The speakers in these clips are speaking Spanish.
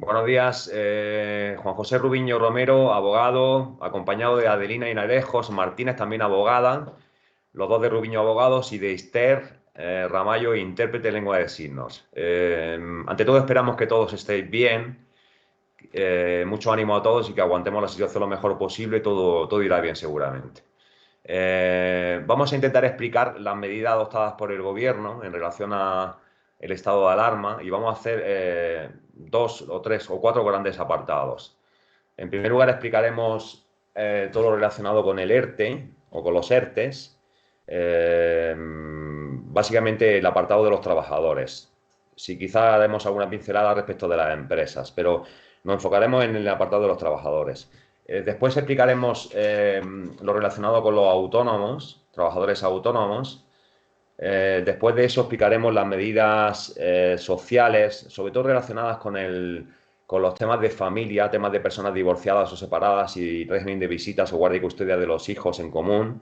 Buenos días, Juan José Rubiño Romero, abogado, acompañado de Adelina Hinarejos Martínez, también abogada, los dos de Rubiño Abogados y de Esther Ramallo, intérprete de lengua de signos. Ante todo esperamos que todos estéis bien, mucho ánimo a todos y que aguantemos la situación lo mejor posible, todo irá bien seguramente. Vamos a intentar explicar las medidas adoptadas por el gobierno en relación a el estado de alarma y vamos a hacer dos o tres o cuatro grandes apartados. En primer lugar, explicaremos todo lo relacionado con el ERTE o con los ERTES, básicamente el apartado de los trabajadores. Si quizá haremos alguna pincelada respecto de las empresas, pero nos enfocaremos en el apartado de los trabajadores. Después explicaremos lo relacionado con los autónomos, trabajadores autónomos. Después de eso explicaremos las medidas sociales, sobre todo relacionadas con los temas de familia, temas de personas divorciadas o separadas y régimen de visitas o guardia y custodia de los hijos en común.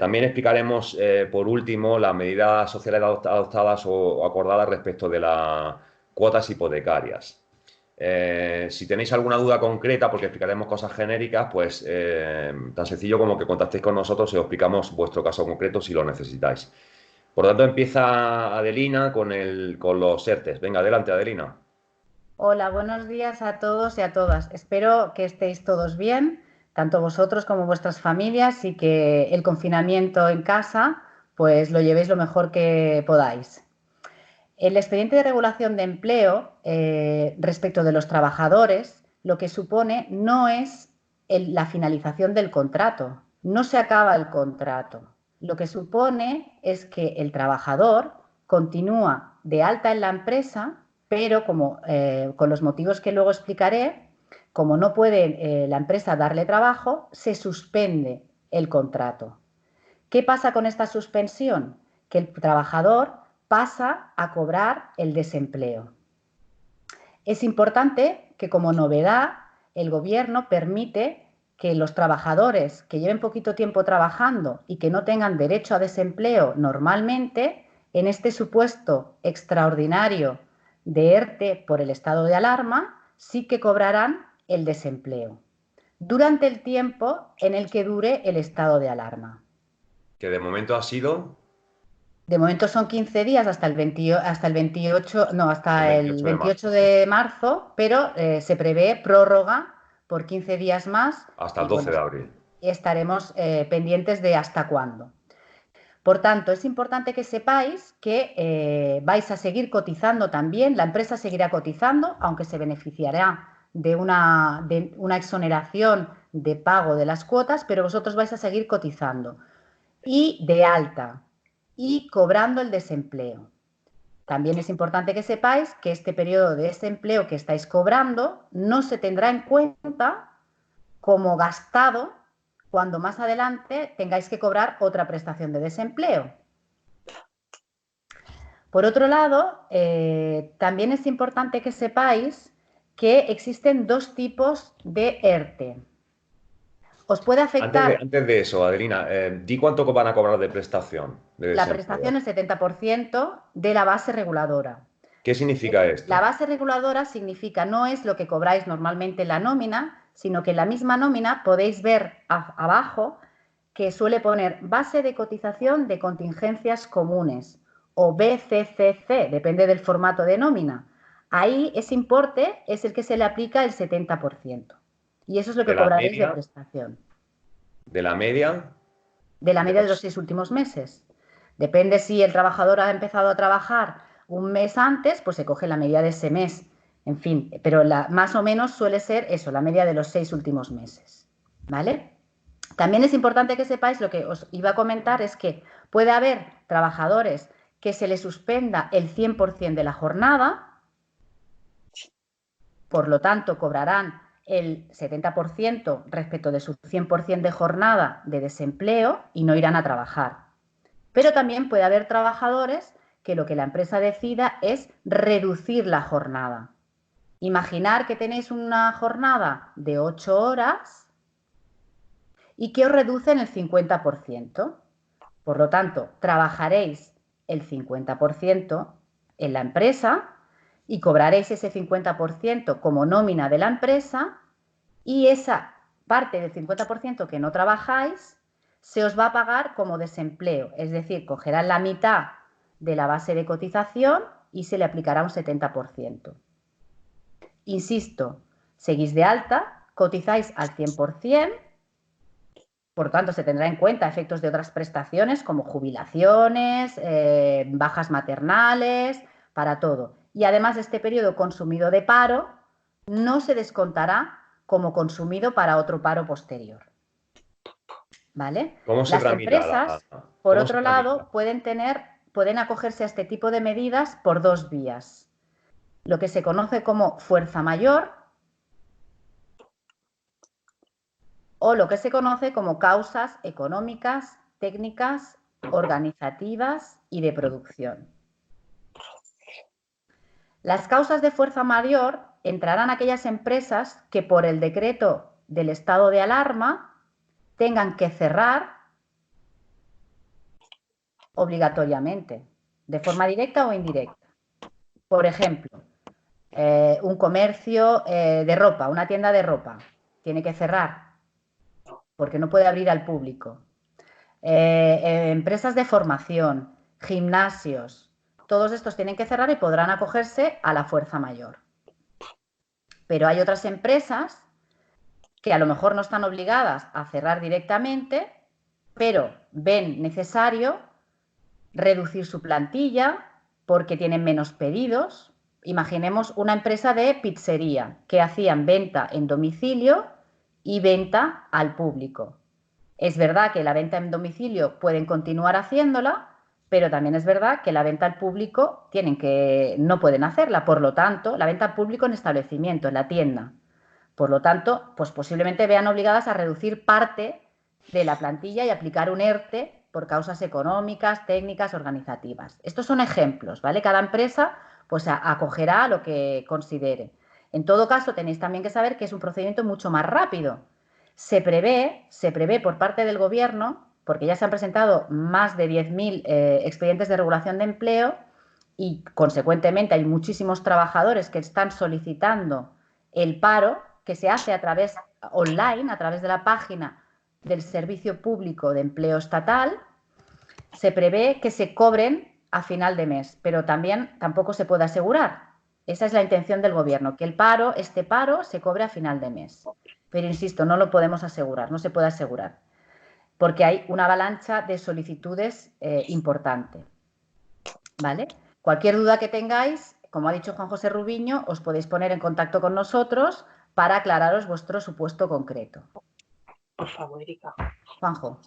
También explicaremos, por último, las medidas sociales adoptadas o acordadas respecto de las cuotas hipotecarias. Si tenéis alguna duda concreta, porque explicaremos cosas genéricas, pues tan sencillo como que contactéis con nosotros y os explicamos vuestro caso concreto si lo necesitáis. Por lo tanto, empieza Adelina con los ERTES. Venga, adelante, Adelina. Hola, buenos días a todos y a todas. Espero que estéis todos bien, tanto vosotros como vuestras familias, y que el confinamiento en casa pues lo llevéis lo mejor que podáis. El expediente de regulación de empleo respecto de los trabajadores lo que supone no es la finalización del contrato, no se acaba el contrato. Lo que supone es que el trabajador continúa de alta en la empresa, pero con los motivos que luego explicaré, como no puede la empresa darle trabajo, se suspende el contrato. ¿Qué pasa con esta suspensión? Que el trabajador pasa a cobrar el desempleo. Es importante que, como novedad, el gobierno permite que los trabajadores que lleven poquito tiempo trabajando y que no tengan derecho a desempleo normalmente, en este supuesto extraordinario de ERTE por el estado de alarma, sí que cobrarán el desempleo durante el tiempo en el que dure el estado de alarma. Que de momento ha sido De momento son 15 días hasta el 28, no, el hasta el 28 de 28 marzo, de marzo, pero se prevé prórroga por 15 días más hasta el y 12 bueno, de abril. estaremos pendientes de hasta cuándo. Por tanto, es importante que sepáis que vais a seguir cotizando también, la empresa seguirá cotizando, aunque se beneficiará de una exoneración de pago de las cuotas, pero vosotros vais a seguir cotizando y de alta y cobrando el desempleo. También es importante que sepáis que este periodo de desempleo que estáis cobrando no se tendrá en cuenta como gastado cuando más adelante tengáis que cobrar otra prestación de desempleo. Por otro lado, también es importante que sepáis que existen dos tipos de ERTE. Os puede Antes de, afectar antes de eso, Adelina, di cuánto van a cobrar de prestación de la desempleo. prestación el 70% de la base reguladora. ¿Qué significa La esto? base reguladora significa no es lo que cobráis normalmente en la nómina, sino que en la misma nómina podéis ver abajo que suele poner base de cotización de contingencias comunes o BCCC, depende del formato de nómina. Ahí ese importe es el que se le aplica el 70%. Y eso es lo De que la cobraréis de media, prestación, de la media de la de media de los los... 6 últimos meses. Depende si el trabajador ha empezado a trabajar un mes antes, pues se coge la media de ese mes. En fin, pero más o menos suele ser eso, la media de los 6 últimos meses. ¿Vale? También es importante que sepáis, lo que os iba a comentar es que puede haber trabajadores que se les suspenda el 100% de la jornada, por lo tanto cobrarán el 70% respecto de su 100% de jornada de desempleo y no irán a trabajar. Pero también puede haber trabajadores que lo que la empresa decida es reducir la jornada. Imaginar que tenéis una jornada de 8 horas y que os reducen el 50%. Por lo tanto, trabajaréis el 50% en la empresa y cobraréis ese 50% como nómina de la empresa y esa parte del 50% que no trabajáis se os va a pagar como desempleo, es decir, cogerán la mitad de la base de cotización y se le aplicará un 70%. Insisto, seguís de alta, cotizáis al 100%, por lo tanto se tendrá en cuenta efectos de otras prestaciones como jubilaciones, bajas maternales, para todo. Y además este periodo consumido de paro no se descontará como consumido para otro paro posterior. ¿Vale? ¿Cómo se Las tramita empresas, por cómo se otro tramita? lado, pueden acogerse a este tipo de medidas por dos vías. Lo que se conoce como fuerza mayor o lo que se conoce como causas económicas, técnicas, organizativas y de producción. Las causas de fuerza mayor entrarán aquellas empresas que por el decreto del estado de alarma tengan que cerrar obligatoriamente, de forma directa o indirecta. Por ejemplo, un comercio de ropa, una tienda de ropa, tiene que cerrar porque no puede abrir al público. Empresas de formación, gimnasios, todos estos tienen que cerrar y podrán acogerse a la fuerza mayor. Pero hay otras empresas que a lo mejor no están obligadas a cerrar directamente, pero ven necesario reducir su plantilla porque tienen menos pedidos. Imaginemos una empresa de pizzería que hacían venta en domicilio y venta al público. Es verdad que la venta en domicilio pueden continuar haciéndola, pero también es verdad que la venta al público no pueden hacerla. Por lo tanto, la venta al público en establecimiento, en la tienda. Por lo tanto, pues posiblemente vean obligadas a reducir parte de la plantilla y aplicar un ERTE por causas económicas, técnicas, organizativas. Estos son ejemplos, ¿vale? Cada empresa pues acogerá lo que considere. En todo caso, tenéis también que saber que es un procedimiento mucho más rápido. Se prevé por parte del Gobierno, porque ya se han presentado más de 10.000 expedientes de regulación de empleo y, consecuentemente, hay muchísimos trabajadores que están solicitando el paro, que se hace a través online, a través de la página del Servicio Público de Empleo Estatal. Se prevé que se cobren a final de mes, pero tampoco se puede asegurar. Esa es la intención del Gobierno, que este paro se cobre a final de mes. Pero insisto, no lo podemos asegurar, no se puede asegurar, porque hay una avalancha de solicitudes importante. ¿Vale? Cualquier duda que tengáis, como ha dicho Juan José Rubiño, os podéis poner en contacto con nosotros para aclararos vuestro supuesto concreto. Por favor, Erika. Juanjo.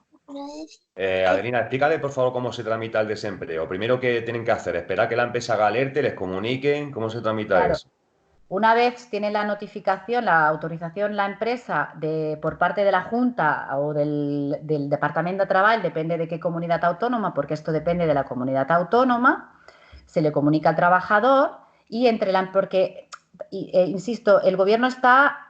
Adelina, explícale por favor cómo se tramita el desempleo. Primero, ¿qué tienen que hacer? ¿Esperar que la empresa haga alerte, les comuniquen? ¿Cómo se tramita Claro. eso? Una vez tiene la notificación, la autorización la empresa por parte de la Junta o del Departamento de Trabajo, depende de qué comunidad autónoma, porque esto depende de la comunidad autónoma, se le comunica al trabajador y insisto, el Gobierno está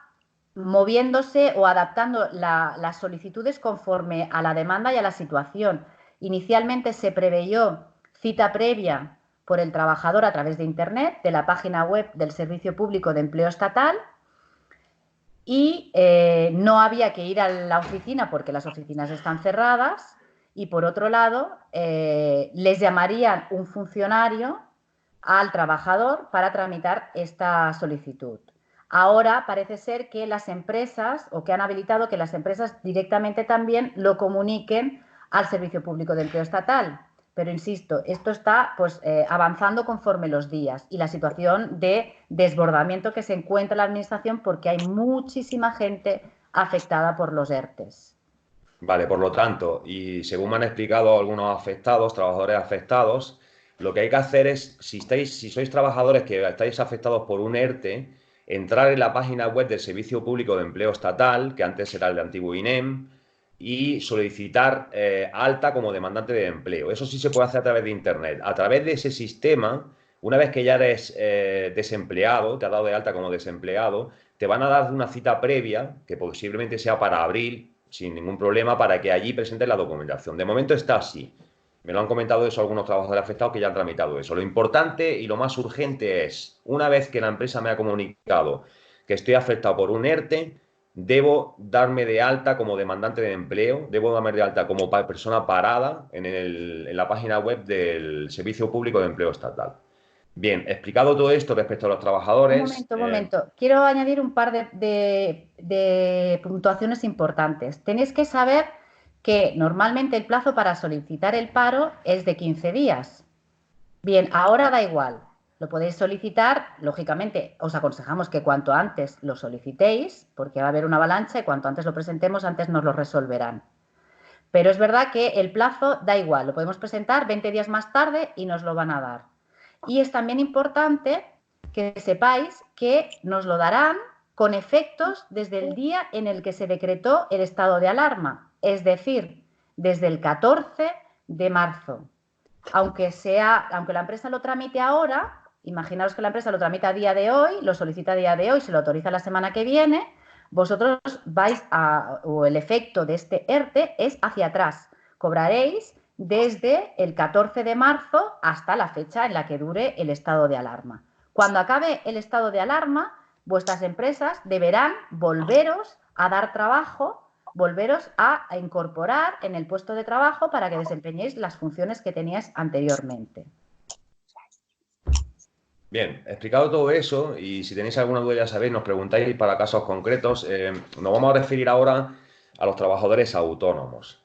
moviéndose o adaptando las solicitudes conforme a la demanda y a la situación. Inicialmente se preveyó cita previa por el trabajador a través de Internet, de la página web del Servicio Público de Empleo Estatal, y no había que ir a la oficina porque las oficinas están cerradas, y por otro lado les llamarían un funcionario al trabajador para tramitar esta solicitud. Ahora parece ser que las empresas, o que han habilitado que las empresas directamente también lo comuniquen al Servicio Público de Empleo Estatal. Pero insisto, esto está pues, avanzando conforme los días y la situación de desbordamiento que se encuentra en la Administración porque hay muchísima gente afectada por los ERTES. Vale, por lo tanto, y según me han explicado algunos afectados, trabajadores afectados, lo que hay que hacer es, si sois trabajadores que estáis afectados por un ERTE, entrar en la página web del Servicio Público de Empleo Estatal, que antes era el de antiguo INEM, y solicitar alta como demandante de empleo. Eso sí se puede hacer a través de Internet. A través de ese sistema, una vez que ya eres desempleado, te ha dado de alta como desempleado, te van a dar una cita previa, que posiblemente sea para abril, sin ningún problema, para que allí presentes la documentación. De momento está así. Me lo han comentado eso algunos trabajadores afectados que ya han tramitado eso. Lo importante y lo más urgente es, una vez que la empresa me ha comunicado que estoy afectado por un ERTE, debo darme de alta como demandante de empleo, debo darme de alta como persona parada en la página web del Servicio Público de Empleo Estatal. Bien, explicado todo esto respecto a los trabajadores. Un momento. Quiero añadir un par de puntuaciones importantes. Tenéis que saber que normalmente el plazo para solicitar el paro es de 15 días. Bien, ahora da igual. Lo podéis solicitar, lógicamente, os aconsejamos que cuanto antes lo solicitéis, porque va a haber una avalancha y cuanto antes lo presentemos, antes nos lo resolverán. Pero es verdad que el plazo da igual, lo podemos presentar 20 días más tarde y nos lo van a dar. Y es también importante que sepáis que nos lo darán con efectos desde el día en el que se decretó el estado de alarma, es decir, desde el 14 de marzo. Aunque la empresa lo tramite ahora, imaginaos que la empresa lo tramita a día de hoy, lo solicita a día de hoy, se lo autoriza la semana que viene, vosotros o el efecto de este ERTE es hacia atrás. Cobraréis desde el 14 de marzo hasta la fecha en la que dure el estado de alarma. Cuando acabe el estado de alarma, vuestras empresas deberán volveros a dar trabajo, volveros a incorporar en el puesto de trabajo para que desempeñéis las funciones que teníais anteriormente. Bien, explicado todo eso, y si tenéis alguna duda ya sabéis, nos preguntáis para casos concretos. Nos vamos a referir ahora a los trabajadores autónomos.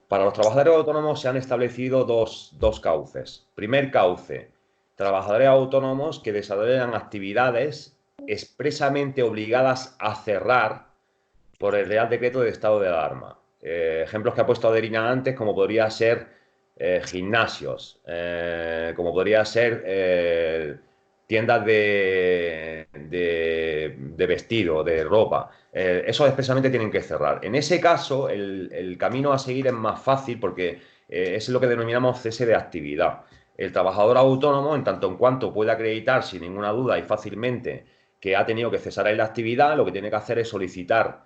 Para los trabajadores autónomos se han establecido dos cauces. Primer cauce, trabajadores autónomos que desarrollan actividades expresamente obligadas a cerrar por el Real Decreto de Estado de Alarma. Ejemplos que ha puesto Adelina antes, como podría ser gimnasios, como podría ser tiendas de vestido, de ropa. Esos expresamente tienen que cerrar. En ese caso, el camino a seguir es más fácil porque es lo que denominamos cese de actividad. El trabajador autónomo, en tanto en cuanto pueda acreditar sin ninguna duda y fácilmente que ha tenido que cesar ahí la actividad, lo que tiene que hacer es solicitar,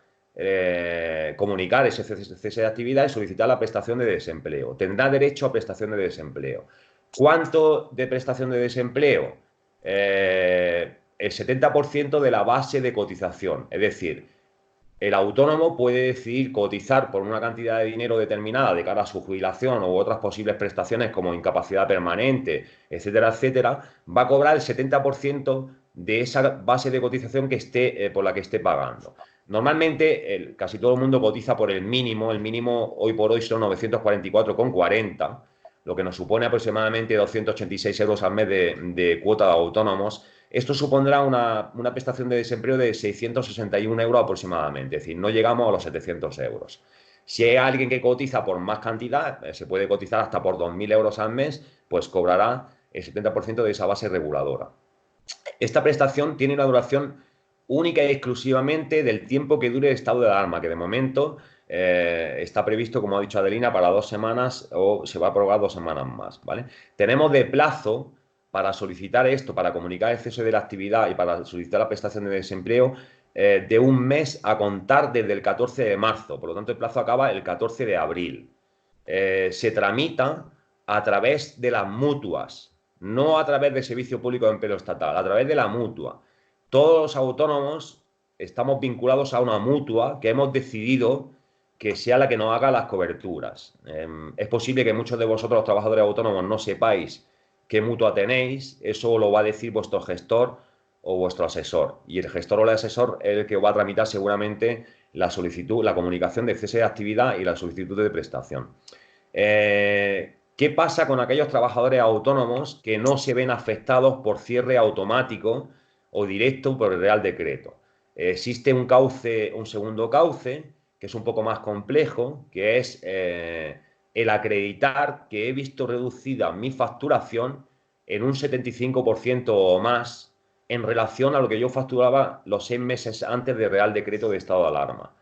comunicar ese cese de actividad y solicitar la prestación de desempleo. Tendrá derecho a prestación de desempleo. ¿Cuánto de prestación de desempleo? El 70% de la base de cotización. Es decir, el autónomo puede decidir cotizar por una cantidad de dinero determinada de cara a su jubilación u otras posibles prestaciones como incapacidad permanente, etcétera, etcétera. Va a cobrar el 70% de esa base de cotización que esté, por la que esté pagando. Normalmente, casi todo el mundo cotiza por el mínimo. El mínimo hoy por hoy son 944,40, lo que nos supone aproximadamente 286 euros al mes de cuota de autónomos. Esto supondrá una prestación de desempleo de 661 euros aproximadamente, es decir, no llegamos a los 700 euros. Si hay alguien que cotiza por más cantidad, se puede cotizar hasta por 2.000 euros al mes, pues cobrará el 70% de esa base reguladora. Esta prestación tiene una duración única y exclusivamente del tiempo que dure el estado de alarma, que de momento está previsto, como ha dicho Adelina, para 2 semanas o se va a prorrogar 2 semanas más, ¿vale? Tenemos de plazo para solicitar esto, para comunicar el cese de la actividad y para solicitar la prestación de desempleo, de un mes a contar desde el 14 de marzo. Por lo tanto, el plazo acaba el 14 de abril. Se tramita a través de las mutuas, no a través del Servicio Público de Empleo Estatal, a través de la mutua. Todos los autónomos estamos vinculados a una mutua que hemos decidido que sea la que nos haga las coberturas. Es posible que muchos de vosotros, los trabajadores autónomos, no sepáis qué mutua tenéis. Eso lo va a decir vuestro gestor o vuestro asesor. Y el gestor o el asesor es el que va a tramitar seguramente la solicitud, la comunicación de cese de actividad y la solicitud de prestación. ¿Qué pasa con aquellos trabajadores autónomos que no se ven afectados por cierre automático o directo por el Real Decreto? Existe un segundo cauce, que es un poco más complejo, que es el acreditar que he visto reducida mi facturación en un 75% o más en relación a lo que yo facturaba los 6 meses antes del Real Decreto de estado de alarma.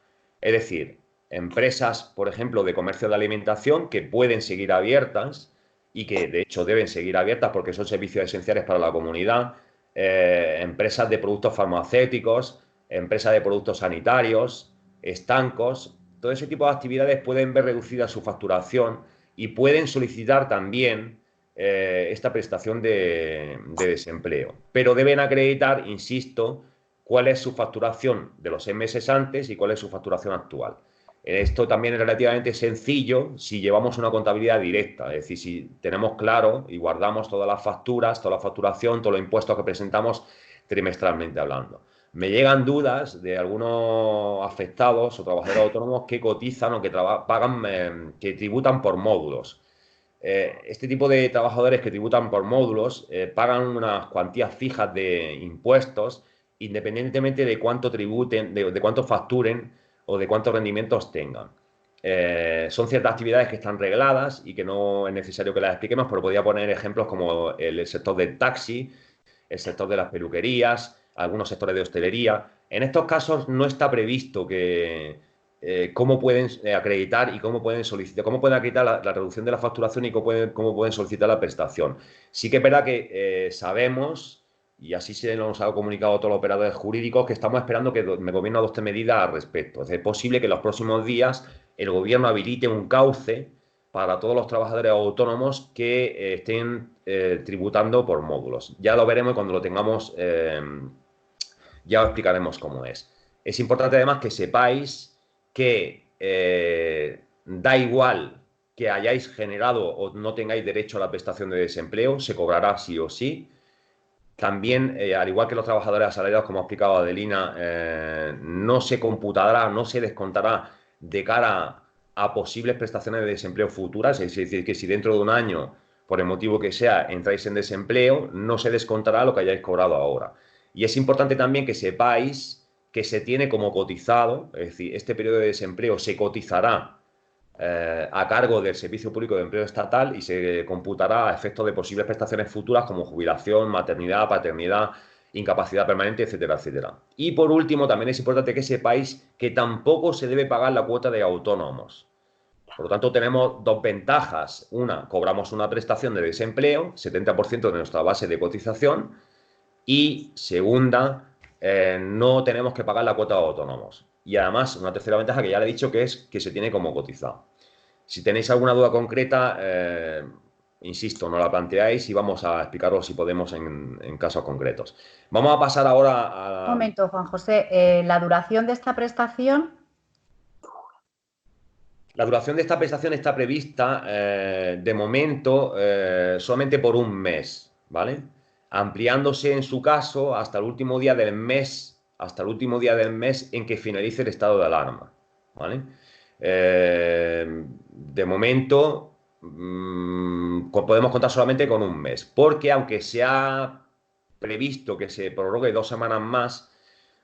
Es decir, empresas, por ejemplo, de comercio de alimentación que pueden seguir abiertas y que de hecho deben seguir abiertas porque son servicios esenciales para la comunidad, empresas de productos farmacéuticos, empresas de productos sanitarios, estancos. Todo ese tipo de actividades pueden ver reducida su facturación y pueden solicitar también esta prestación de desempleo. Pero deben acreditar, insisto, cuál es su facturación de los 6 meses antes y cuál es su facturación actual. Esto también es relativamente sencillo si llevamos una contabilidad directa, es decir, si tenemos claro y guardamos todas las facturas, toda la facturación, todos los impuestos que presentamos trimestralmente hablando. Me llegan dudas de algunos afectados o trabajadores autónomos que cotizan o que pagan, que tributan por módulos. Este tipo de trabajadores que tributan por módulos pagan unas cuantías fijas de impuestos independientemente de cuánto tributen, de cuánto facturen o de cuántos rendimientos tengan. Son ciertas actividades que están regladas y que no es necesario que las expliquemos, pero podría poner ejemplos como el sector del taxi, el sector de las peluquerías, algunos sectores de hostelería. En estos casos no está previsto que cómo pueden acreditar y cómo pueden solicitar, cómo pueden acreditar la reducción de la facturación y cómo pueden solicitar la prestación. Sí que es verdad que sabemos, y así se nos ha comunicado a todos los operadores jurídicos, que estamos esperando que el gobierno adopte medidas al respecto. Es posible que en los próximos días el gobierno habilite un cauce para todos los trabajadores autónomos que estén tributando por módulos. Ya lo veremos y cuando lo tengamos ya os explicaremos cómo es. Es importante además que sepáis que da igual que hayáis generado o no tengáis derecho a la prestación de desempleo, se cobrará sí o sí. También, al igual que los trabajadores asalariados, como ha explicado Adelina, no se computará, no se descontará de cara a posibles prestaciones de desempleo futuras, es decir, que si dentro de un año, por el motivo que sea, entráis en desempleo, no se descontará lo que hayáis cobrado ahora. Y es importante también que sepáis que se tiene como cotizado, es decir, este periodo de desempleo se cotizará a cargo del Servicio Público de Empleo Estatal y se computará a efectos de posibles prestaciones futuras como jubilación, maternidad, paternidad, incapacidad permanente, etcétera, etcétera. Y por último, también es importante que sepáis que tampoco se debe pagar la cuota de autónomos. Por lo tanto, tenemos dos ventajas. Una, cobramos una prestación de desempleo, 70% de nuestra base de cotización. Y segunda, no tenemos que pagar la cuota de autónomos. Y además, una tercera ventaja que ya le he dicho que es que se tiene como cotizado. Si tenéis alguna duda concreta, insisto, no la planteáis y vamos a explicaros si podemos en casos concretos. Vamos a pasar ahora Un momento, Juan José. ¿La duración de esta prestación? La duración de esta prestación está prevista, de momento, solamente por un mes, ¿vale? Ampliándose en su caso hasta el último día del mes, en que finalice el estado de alarma, ¿vale? De momento, podemos contar solamente con un mes, porque aunque se ha previsto que se prorrogue 2 semanas más,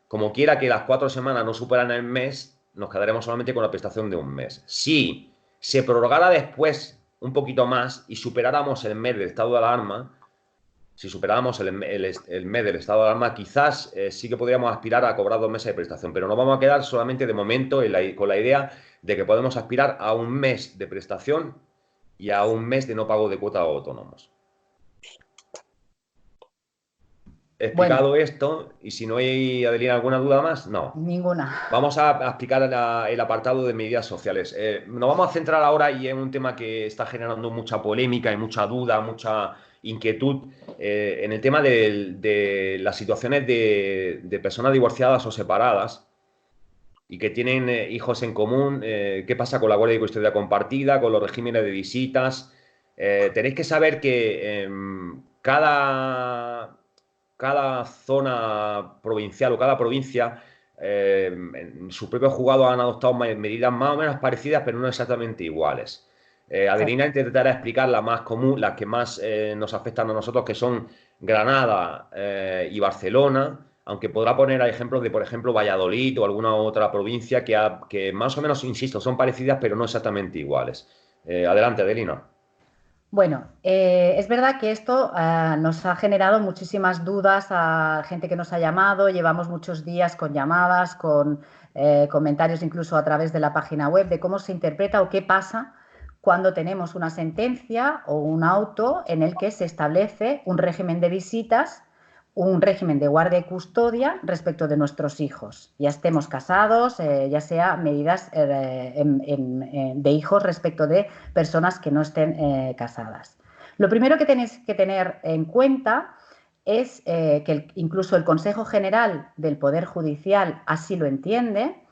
como quiera que las 4 semanas no superan el mes, nos quedaremos solamente con la prestación de un mes. Si se prorrogara después un poquito más y superáramos el mes del estado de alarma, si superáramos el mes del estado de alarma, quizás sí que podríamos aspirar a cobrar 2 meses de prestación, pero nos vamos a quedar solamente de momento con la idea de que podemos aspirar a un mes de prestación y a un mes de no pago de cuota a autónomos. He explicado esto y si no hay, Adelina, alguna duda más, no. Ninguna. Vamos a explicar el apartado de medidas sociales. Nos vamos a centrar ahora y en un tema que está generando mucha polémica y mucha duda, mucha inquietud, en el tema de las situaciones de personas divorciadas o separadas y que tienen hijos en común. ¿Qué pasa con la guardia y custodia compartida, con los regímenes de visitas? Tenéis que saber que cada zona provincial o cada provincia en su propio juzgado han adoptado medidas más o menos parecidas, pero no exactamente iguales. Adelina intentará explicar las más común, las que más nos afectan a nosotros, que son Granada y Barcelona, aunque podrá poner ejemplos de, por ejemplo, Valladolid o alguna otra provincia que más o menos, insisto, son parecidas, pero no exactamente iguales. Adelante, Adelina. Bueno, es verdad que esto nos ha generado muchísimas dudas a gente que nos ha llamado. Llevamos muchos días con llamadas, con comentarios incluso a través de la página web de cómo se interpreta o qué pasa cuando tenemos una sentencia o un auto en el que se establece un régimen de visitas un régimen de guardia y custodia respecto de nuestros hijos, ya estemos casados, ya sea medidas de hijos respecto de personas que no estén casadas. Lo primero que tenéis que tener en cuenta es que incluso el Consejo General del Poder Judicial así lo entiende,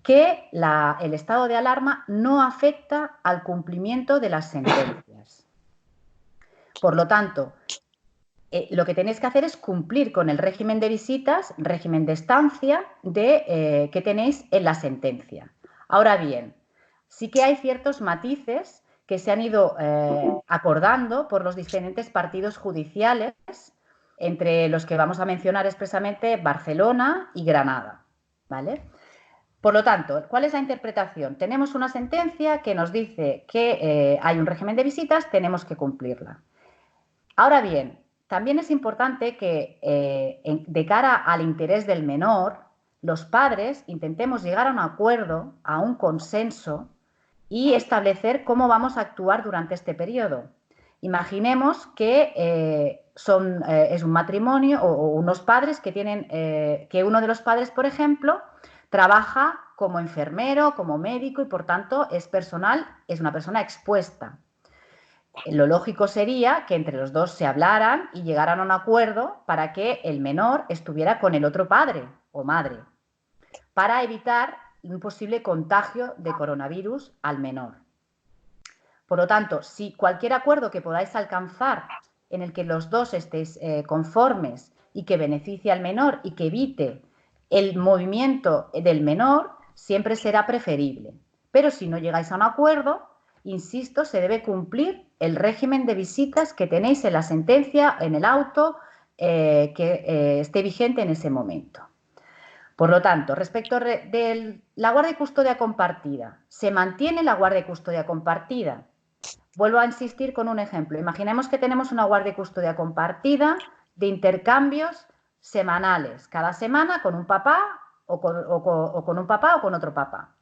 que el estado de alarma no afecta al cumplimiento de las sentencias. Por lo tanto, lo que tenéis que hacer es cumplir con el régimen de visitas, régimen de estancia que tenéis en la sentencia. Ahora bien, sí que hay ciertos matices que se han ido acordando por los diferentes partidos judiciales, entre los que vamos a mencionar expresamente Barcelona y Granada, ¿vale? Por lo tanto, ¿cuál es la interpretación? Tenemos una sentencia que nos dice que hay un régimen de visitas, tenemos que cumplirla. Ahora bien, también es importante que de cara al interés del menor, los padres intentemos llegar a un acuerdo, a un consenso y establecer cómo vamos a actuar durante este periodo. Imaginemos que es un matrimonio o unos padres que tienen, que uno de los padres, por ejemplo, trabaja como enfermero, como médico y por tanto es una persona expuesta. Lo lógico sería que entre los dos se hablaran y llegaran a un acuerdo para que el menor estuviera con el otro padre o madre, para evitar un posible contagio de coronavirus al menor. Por lo tanto, si cualquier acuerdo que podáis alcanzar en el que los dos estéis conformes y que beneficie al menor y que evite el movimiento del menor, siempre será preferible. Pero si no llegáis a un acuerdo, insisto, se debe cumplir el régimen de visitas que tenéis en la sentencia, en el auto, que esté vigente en ese momento. Por lo tanto, respecto de la guardia y custodia compartida, ¿se mantiene la guardia y custodia compartida? Vuelvo a insistir con un ejemplo. Imaginemos que tenemos una guardia y custodia compartida de intercambios semanales, cada semana con un papá o con un papá o con otro papá.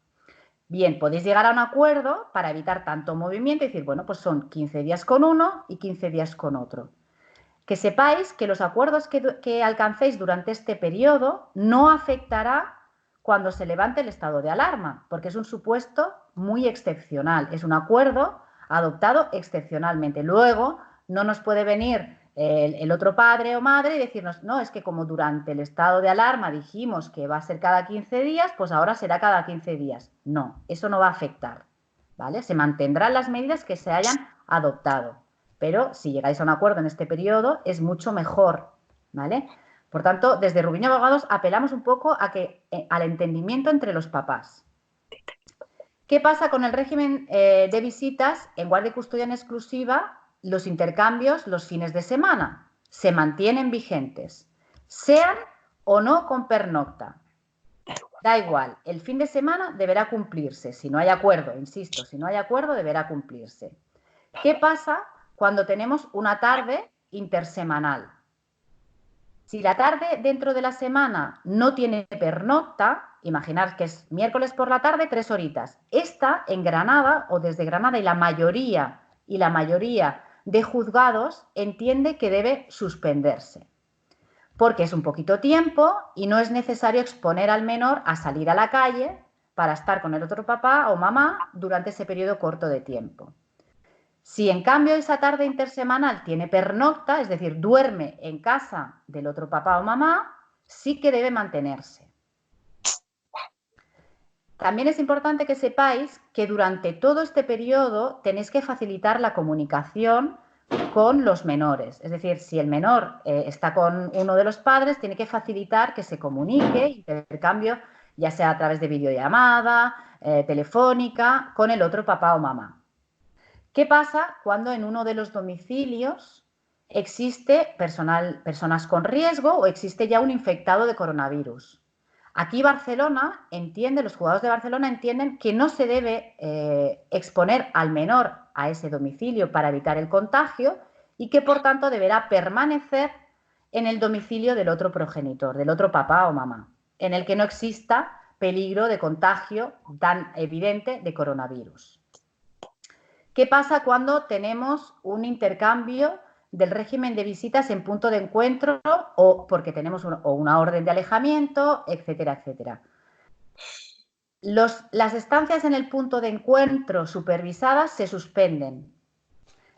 Bien, podéis llegar a un acuerdo para evitar tanto movimiento y decir, bueno, pues son 15 días con uno y 15 días con otro. Que sepáis que los acuerdos que alcancéis durante este periodo no afectará cuando se levante el estado de alarma, porque es un supuesto muy excepcional, es un acuerdo adoptado excepcionalmente. Luego no nos puede venir el otro padre o madre y decirnos, no, es que como durante el estado de alarma dijimos que va a ser cada 15 días, pues ahora será cada 15 días. No, eso no va a afectar, ¿vale? Se mantendrán las medidas que se hayan adoptado, pero si llegáis a un acuerdo en este periodo es mucho mejor, ¿vale? Por tanto, desde Rubiño Abogados apelamos un poco al entendimiento entre los papás. ¿Qué pasa con el régimen de visitas en guardia y custodia en exclusiva? Los intercambios los fines de semana se mantienen vigentes, sean o no con pernocta. Da igual, el fin de semana deberá cumplirse. Si no hay acuerdo, insisto, si no hay acuerdo deberá cumplirse. ¿Qué pasa cuando tenemos una tarde intersemanal? Si la tarde dentro de la semana no tiene pernocta, imaginar que es miércoles por la tarde, 3 horitas. Esta en Granada o desde Granada y la mayoría de juzgados entiende que debe suspenderse. Porque es un poquito tiempo y no es necesario exponer al menor a salir a la calle para estar con el otro papá o mamá durante ese periodo corto de tiempo. Si en cambio esa tarde intersemanal tiene pernocta, es decir, duerme en casa del otro papá o mamá, sí que debe mantenerse. También es importante que sepáis que durante todo este periodo tenéis que facilitar la comunicación con los menores. Es decir, si el menor está con uno de los padres, tiene que facilitar que se comunique, intercambio, ya sea a través de videollamada, telefónica, con el otro papá o mamá. ¿Qué pasa cuando en uno de los domicilios existe personas con riesgo o existe ya un infectado de coronavirus? Aquí Barcelona los juzgados de Barcelona entienden que no se debe exponer al menor a ese domicilio para evitar el contagio y que por tanto deberá permanecer en el domicilio del otro progenitor, del otro papá o mamá, en el que no exista peligro de contagio tan evidente de coronavirus. ¿Qué pasa cuando tenemos un intercambio del régimen de visitas en punto de encuentro o porque tenemos una orden de alejamiento, etcétera, etcétera. Las estancias en el punto de encuentro supervisadas se suspenden.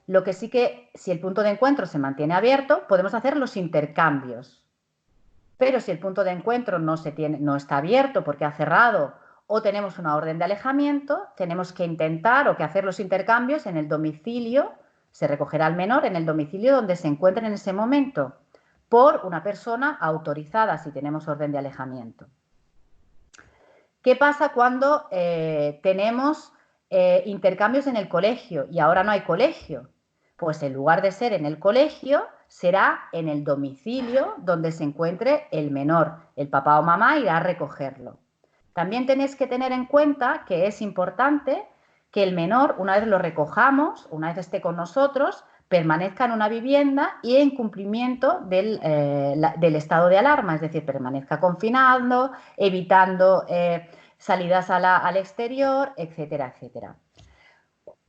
Lo que sí que, si el punto de encuentro se mantiene abierto, podemos hacer los intercambios. Pero si el punto de encuentro no está abierto porque ha cerrado o tenemos una orden de alejamiento, tenemos que intentar o que hacer los intercambios en el domicilio. Se recogerá al menor en el domicilio donde se encuentre en ese momento por una persona autorizada si tenemos orden de alejamiento. ¿Qué pasa cuando tenemos intercambios en el colegio y ahora no hay colegio? Pues en lugar de ser en el colegio, será en el domicilio donde se encuentre el menor. El papá o mamá irá a recogerlo. También tenéis que tener en cuenta que es importante que el menor, una vez lo recojamos, una vez esté con nosotros, permanezca en una vivienda y en cumplimiento del estado de alarma, es decir, permanezca confinado, evitando salidas al exterior, etcétera, etcétera.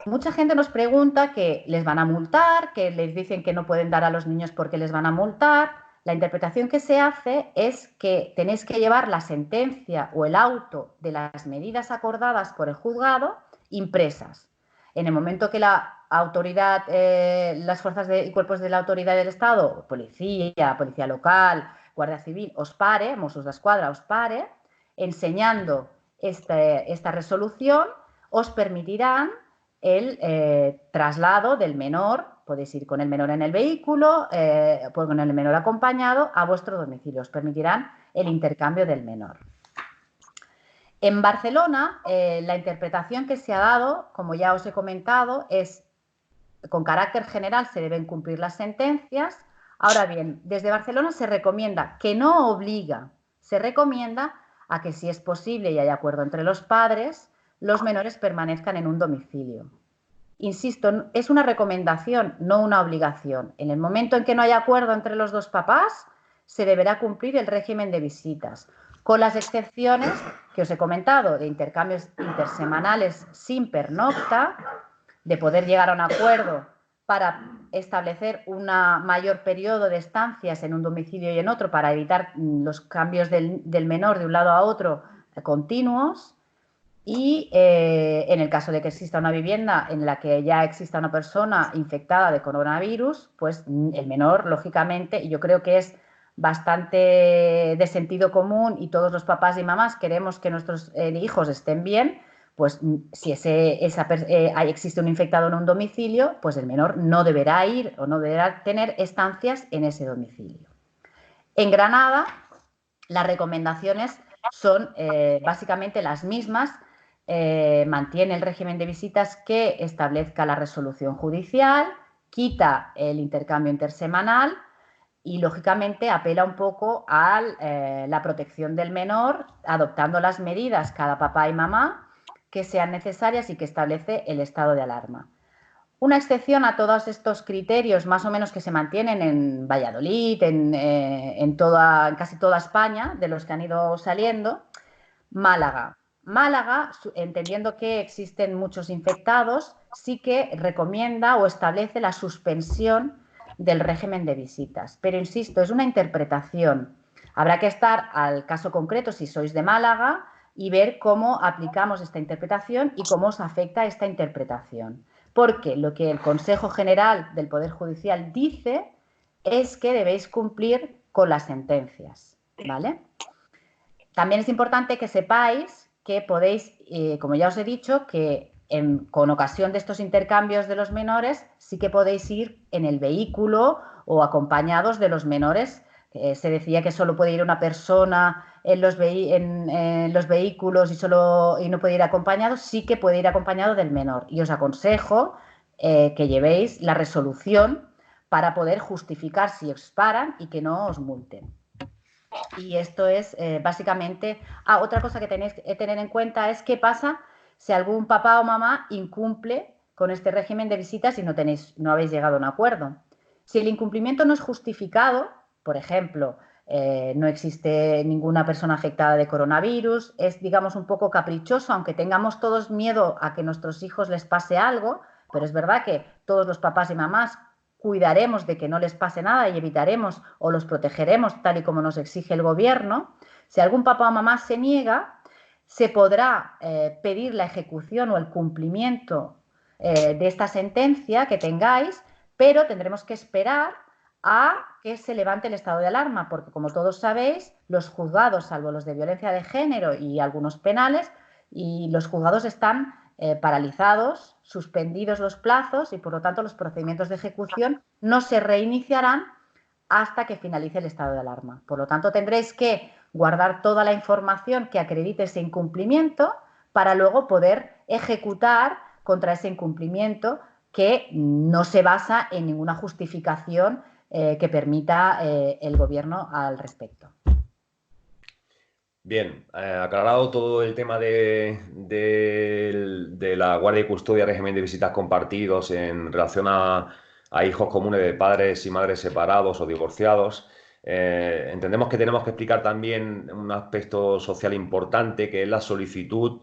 Mucha gente nos pregunta que les van a multar, que les dicen que no pueden dar a los niños porque les van a multar. La interpretación que se hace es que tenéis que llevar la sentencia o el auto de las medidas acordadas por el juzgado impresas. En el momento que la autoridad, las fuerzas y cuerpos de la autoridad del Estado, policía local, Guardia Civil, os pare, Mossos d'Esquadra os pare, enseñando esta resolución, os permitirán el traslado del menor, podéis ir con el menor en el vehículo, con el menor acompañado a vuestro domicilio, os permitirán el intercambio del menor. En Barcelona, la interpretación que se ha dado, como ya os he comentado, es con carácter general se deben cumplir las sentencias. Ahora bien, desde Barcelona se recomienda, que no obliga, se recomienda a que si es posible y hay acuerdo entre los padres, los menores permanezcan en un domicilio. Insisto, es una recomendación, no una obligación. En el momento en que no haya acuerdo entre los dos papás, se deberá cumplir el régimen de visitas, con las excepciones que os he comentado, de intercambios intersemanales sin pernocta, de poder llegar a un acuerdo para establecer un mayor periodo de estancias en un domicilio y en otro para evitar los cambios del menor de un lado a otro continuos. Y en el caso de que exista una vivienda en la que ya exista una persona infectada de coronavirus, pues el menor, lógicamente, y yo creo que es bastante de sentido común y todos los papás y mamás queremos que nuestros hijos estén bien, pues si existe un infectado en un domicilio, pues el menor no deberá ir o no deberá tener estancias en ese domicilio. En Granada, las recomendaciones son básicamente las mismas. Mantiene el régimen de visitas que establezca la resolución judicial, quita el intercambio intersemanal y, lógicamente, apela un poco a la protección del menor, adoptando las medidas cada papá y mamá que sean necesarias y que establece el estado de alarma. Una excepción a todos estos criterios, más o menos, que se mantienen en Valladolid, en casi toda España, de los que han ido saliendo, Málaga. Málaga, entendiendo que existen muchos infectados, sí que recomienda o establece la suspensión del régimen de visitas. Pero, insisto, es una interpretación. Habrá que estar al caso concreto, si sois de Málaga, y ver cómo aplicamos esta interpretación y cómo os afecta esta interpretación. Porque lo que el Consejo General del Poder Judicial dice es que debéis cumplir con las sentencias, ¿vale? También es importante que sepáis que podéis, como ya os he dicho, que con ocasión de estos intercambios de los menores sí que podéis ir en el vehículo o acompañados de los menores. Se decía que solo puede ir una persona en los vehículos y no puede ir acompañado. Sí que puede ir acompañado del menor. Y os aconsejo que llevéis la resolución para poder justificar si os paran y que no os multen. Y esto es básicamente... otra cosa que tenéis que tener en cuenta es qué pasa si algún papá o mamá incumple con este régimen de visitas y no habéis llegado a un acuerdo. Si el incumplimiento no es justificado, por ejemplo, no existe ninguna persona afectada de coronavirus, es, digamos, un poco caprichoso, aunque tengamos todos miedo a que a nuestros hijos les pase algo, pero es verdad que todos los papás y mamás, cuidaremos de que no les pase nada y evitaremos o los protegeremos tal y como nos exige el gobierno. Si algún papá o mamá se niega, se podrá pedir la ejecución o el cumplimiento de esta sentencia que tengáis, pero tendremos que esperar a que se levante el estado de alarma, porque como todos sabéis, los juzgados, salvo los de violencia de género y algunos penales, y los juzgados están paralizados, suspendidos los plazos y por lo tanto los procedimientos de ejecución no se reiniciarán hasta que finalice el estado de alarma. Por lo tanto, tendréis que guardar toda la información que acredite ese incumplimiento para luego poder ejecutar contra ese incumplimiento que no se basa en ninguna justificación que permita el gobierno al respecto. Bien, aclarado todo el tema de la guardia y custodia, régimen de visitas compartidos en relación a hijos comunes de padres y madres separados o divorciados. Entendemos que tenemos que explicar también un aspecto social importante, que es la solicitud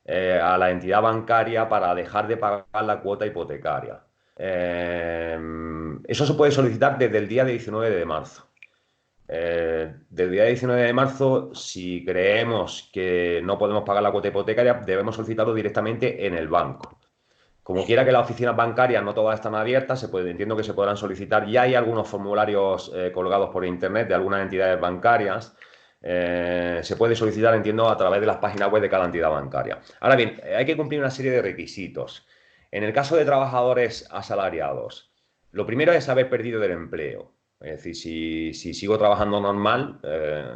a la entidad bancaria para dejar de pagar la cuota hipotecaria. Eso se puede solicitar desde el día 19 de marzo. Del día 19 de marzo, si creemos que no podemos pagar la cuota hipotecaria, debemos solicitarlo directamente en el banco. Como quiera que las oficinas bancarias no todas están abiertas, entiendo que se podrán solicitar. Ya hay algunos formularios colgados por internet de algunas entidades bancarias. Se puede solicitar, entiendo, a través de las páginas web de cada entidad bancaria. Ahora bien, hay que cumplir una serie de requisitos. En el caso de trabajadores asalariados, lo primero es haber perdido el empleo. Es decir, si sigo trabajando normal,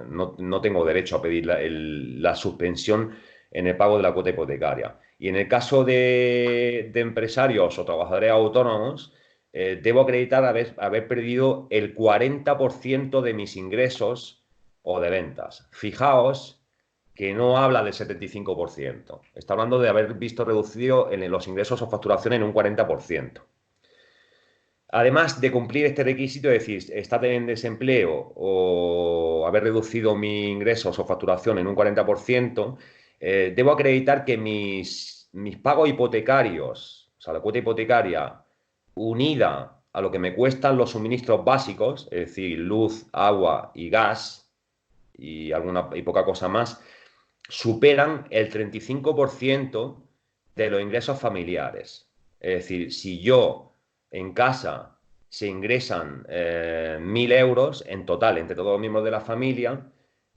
no tengo derecho a pedir la suspensión en el pago de la cuota hipotecaria. Y en el caso de empresarios o trabajadores autónomos, debo acreditar haber perdido el 40% de mis ingresos o de ventas. Fijaos que no habla del 75%. Está hablando de haber visto reducido en los ingresos o facturación en un 40%. Además de cumplir este requisito, es decir, estar en desempleo o haber reducido mis ingresos o facturación en un 40%, debo acreditar que mis pagos hipotecarios, o sea, la cuota hipotecaria unida a lo que me cuestan los suministros básicos, es decir, luz, agua y gas y poca cosa más, superan el 35% de los ingresos familiares. Es decir, si yo en casa se ingresan 1.000 euros en total entre todos los miembros de la familia,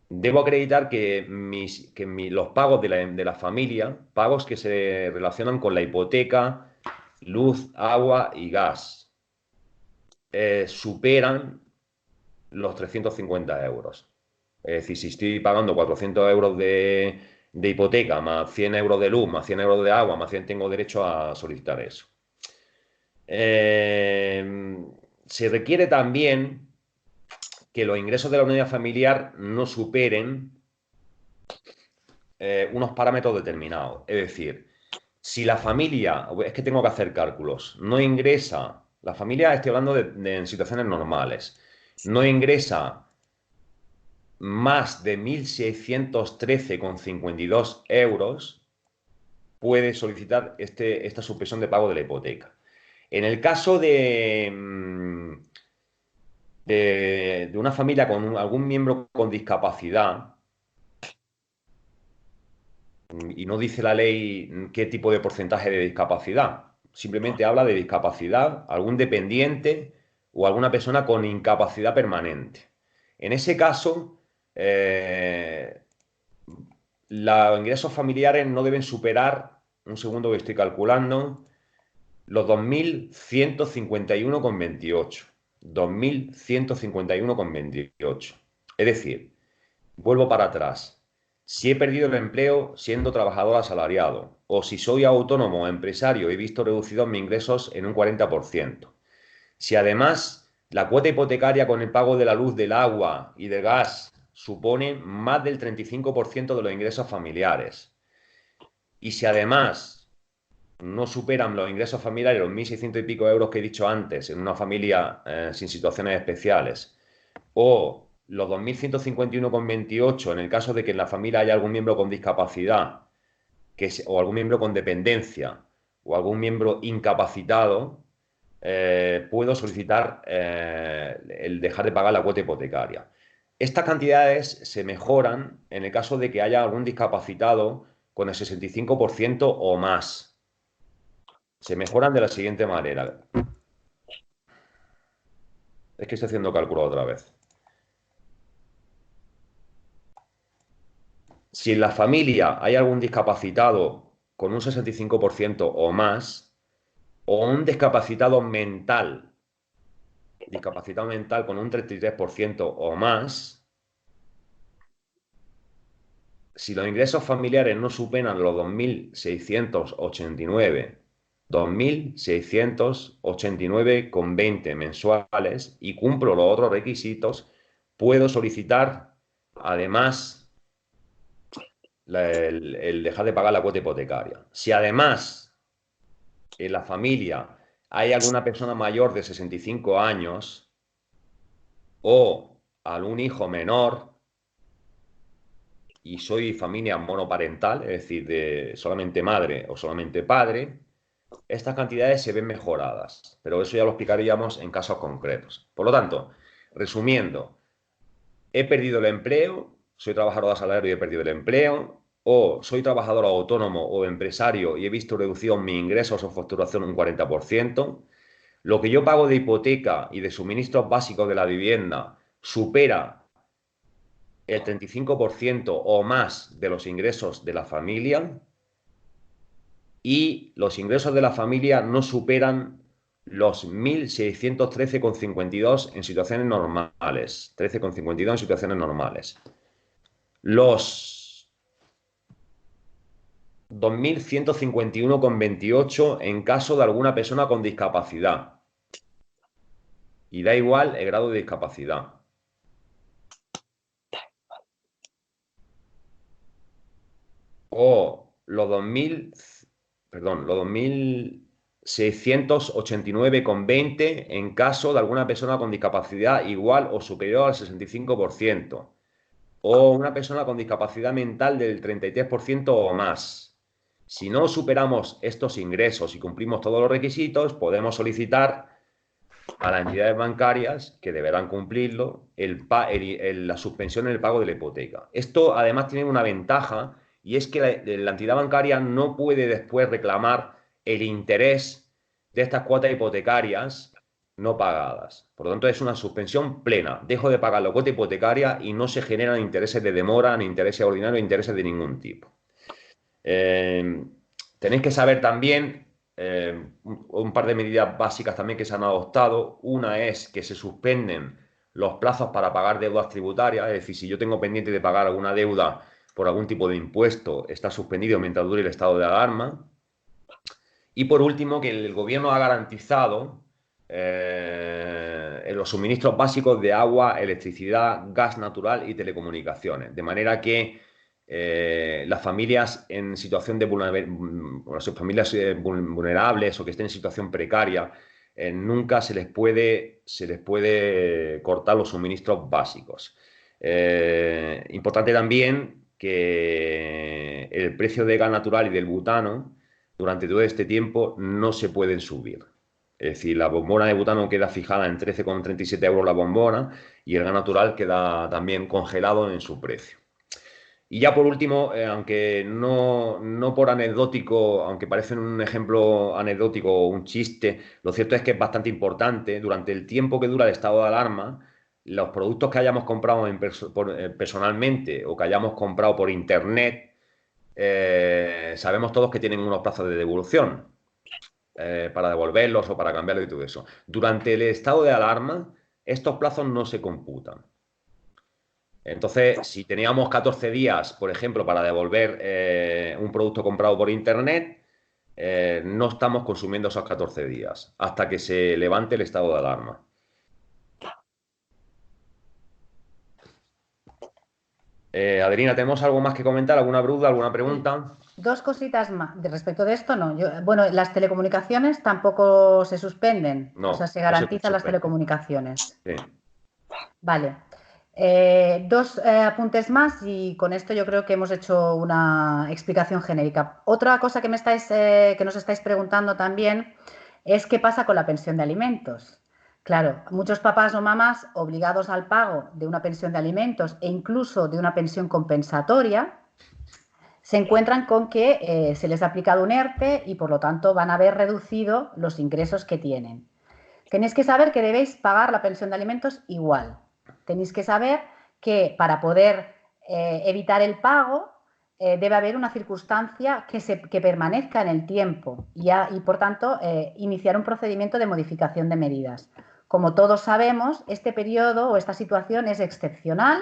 debo acreditar que los pagos de la familia, pagos que se relacionan con la hipoteca, luz, agua y gas, superan los 350 euros. Es decir, si estoy pagando 400 euros de hipoteca, más 100 euros de luz, más 100 euros de agua, más 100, tengo derecho a solicitar eso. Se requiere también que los ingresos de la unidad familiar no superen unos parámetros determinados. Es decir, si la familia, es que tengo que hacer cálculos, no ingresa, la familia, estoy hablando en situaciones normales, no ingresa más de 1.613,52 euros, puede solicitar esta suspensión de pago de la hipoteca. En el caso de una familia con algún miembro con discapacidad, y no dice la ley qué tipo de porcentaje de discapacidad, simplemente habla de discapacidad, algún dependiente o alguna persona con incapacidad permanente. En ese caso, los ingresos familiares no deben superar, un segundo que estoy calculando, los 2.151,28. 2.151,28. Es decir, vuelvo para atrás. Si he perdido el empleo siendo trabajador asalariado, o si soy autónomo o empresario, he visto reducidos mis ingresos en un 40%. Si además la cuota hipotecaria con el pago de la luz, del agua y del gas supone más del 35% de los ingresos familiares, y si además no superan los ingresos familiares los 1.600 y pico euros que he dicho antes en una familia sin situaciones especiales, o los 2.151,28 en el caso de que en la familia haya algún miembro con discapacidad o algún miembro con dependencia o algún miembro incapacitado, puedo solicitar el dejar de pagar la cuota hipotecaria. Estas cantidades se mejoran en el caso de que haya algún discapacitado con el 65% o más. Se mejoran de la siguiente manera. Es que estoy haciendo cálculo otra vez. Si en la familia hay algún discapacitado con un 65% o más, o un discapacitado mental con un 33% o más, si los ingresos familiares no superan los 2.689,20 mensuales y cumplo los otros requisitos, puedo solicitar además el dejar de pagar la cuota hipotecaria. Si además en la familia hay alguna persona mayor de 65 años o algún hijo menor y soy familia monoparental, es decir, de solamente madre o solamente padre, estas cantidades se ven mejoradas, pero eso ya lo explicaríamos en casos concretos. Por lo tanto, resumiendo, he perdido el empleo, soy trabajador de salario y he perdido el empleo, o soy trabajador autónomo o empresario y he visto reducido mis ingresos o facturación un 40%, lo que yo pago de hipoteca y de suministros básicos de la vivienda supera el 35% o más de los ingresos de la familia y los ingresos de la familia no superan los 1.613,52 en situaciones normales. 13,52 en situaciones normales. Los 2.151,28 en caso de alguna persona con discapacidad. Y da igual el grado de discapacidad. O los 2.689,20 en caso de alguna persona con discapacidad igual o superior al 65%. O una persona con discapacidad mental del 33% o más. Si no superamos estos ingresos y cumplimos todos los requisitos, podemos solicitar a las entidades bancarias, que deberán cumplirlo, la suspensión en el pago de la hipoteca. Esto además tiene una ventaja y es que la entidad bancaria no puede después reclamar el interés de estas cuotas hipotecarias no pagadas. Por lo tanto, es una suspensión plena. Dejo de pagar la cuota hipotecaria y no se generan intereses de demora, ni intereses ordinarios, ni intereses de ningún tipo. Tenéis que saber también un par de medidas básicas también que se han adoptado. Una es que se suspenden los plazos para pagar deudas tributarias, es decir, si yo tengo pendiente de pagar alguna deuda por algún tipo de impuesto, está suspendido mientras dure el estado de alarma. Y por último, que el gobierno ha garantizado los suministros básicos de agua, electricidad, gas natural y telecomunicaciones, de manera que las familias en situación de vulnerables o que estén en situación precaria, nunca se les puede cortar los suministros básicos. Importante también que el precio de gas natural y del butano durante todo este tiempo no se pueden subir. Es decir, la bombona de butano queda fijada en 13,37 euros la bombona y el gas natural queda también congelado en su precio. Y ya por último, aunque no por anecdótico, aunque parece un ejemplo anecdótico o un chiste, lo cierto es que es bastante importante. Durante el tiempo que dura el estado de alarma, los productos que hayamos comprado personalmente o que hayamos comprado por internet, sabemos todos que tienen unos plazos de devolución para devolverlos o para cambiarlos y todo eso. Durante el estado de alarma, estos plazos no se computan. Entonces, si teníamos 14 días, por ejemplo, para devolver un producto comprado por internet, no estamos consumiendo esos 14 días hasta que se levante el estado de alarma. Adelina, ¿tenemos algo más que comentar? ¿Alguna duda, alguna pregunta? Dos cositas más. Respecto de esto, no. Bueno, las telecomunicaciones tampoco se suspenden. No, o sea, se no se garantizan las suspende. telecomunicaciones. Sí. Vale. Dos apuntes más y con esto yo creo que hemos hecho una explicación genérica. Otra cosa que nos estáis preguntando también es qué pasa con la pensión de alimentos. Claro, muchos papás o mamás obligados al pago de una pensión de alimentos e incluso de una pensión compensatoria se encuentran con que se les ha aplicado un ERTE y por lo tanto van a ver reducido los ingresos que tienen. Tenéis que saber que debéis pagar la pensión de alimentos igual. Tenéis que saber que para poder evitar el pago debe haber una circunstancia que permanezca en el tiempo y por tanto iniciar un procedimiento de modificación de medidas. Como todos sabemos, este periodo o esta situación es excepcional